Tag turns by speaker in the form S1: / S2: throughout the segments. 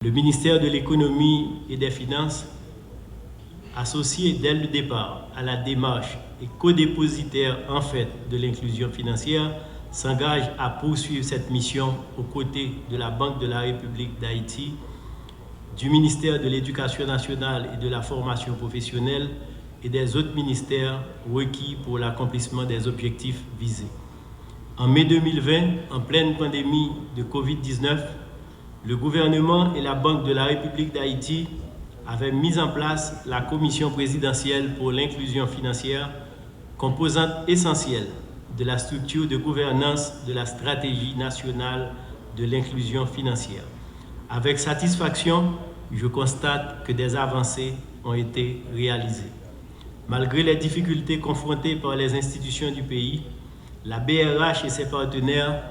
S1: Le ministère de l'Économie et des Finances, associé dès le départ à la démarche et codépositaire en fait de l'inclusion financière, s'engage à poursuivre cette mission aux côtés de la Banque de la République d'Haïti, du ministère de l'Éducation nationale et de la formation professionnelle et des autres ministères requis pour l'accomplissement des objectifs visés. En mai 2020, en pleine pandémie de Covid-19, le gouvernement et la Banque de la République d'Haïti avaient mis en place la Commission présidentielle pour l'inclusion financière, composante essentielle de la structure de gouvernance de la stratégie nationale de l'inclusion financière. Avec satisfaction, je constate que des avancées ont été réalisées. Malgré les difficultés confrontées par les institutions du pays, la BRH et ses partenaires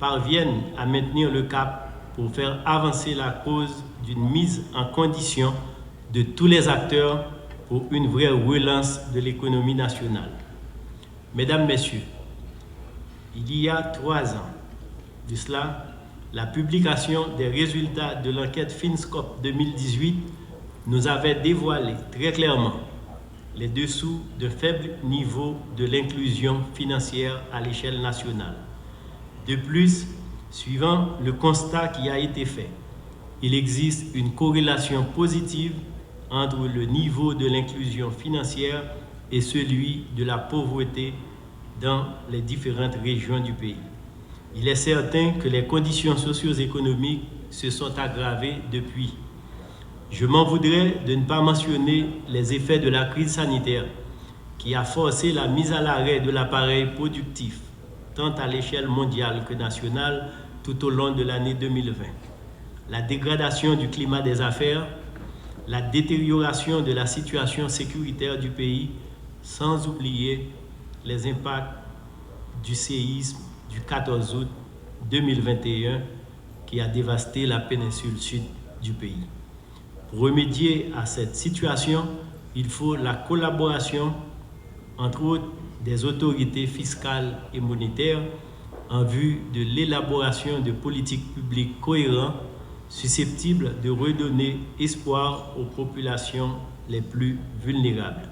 S1: parviennent à maintenir le cap pour faire avancer la cause d'une mise en condition de tous les acteurs pour une vraie relance de l'économie nationale. Mesdames, Messieurs, il y a 3 ans de cela, la publication des résultats de l'enquête Finscope 2018 nous avait dévoilé très clairement les dessous de faible niveau de l'inclusion financière à l'échelle nationale. De plus, suivant le constat qui a été fait, il existe une corrélation positive entre le niveau de l'inclusion financière et celui de la pauvreté dans les différentes régions du pays. Il est certain que les conditions socio-économiques se sont aggravées depuis. Je m'en voudrais de ne pas mentionner les effets de la crise sanitaire qui a forcé la mise à l'arrêt de l'appareil productif, tant à l'échelle mondiale que nationale, tout au long de l'année 2020. La dégradation du climat des affaires, la détérioration de la situation sécuritaire du pays, sans oublier les impacts du séisme du 14 août 2021 qui a dévasté la péninsule sud du pays. Pour remédier à cette situation, il faut la collaboration, entre autres, des autorités fiscales et monétaires en vue de l'élaboration de politiques publiques cohérentes susceptibles de redonner espoir aux populations les plus vulnérables.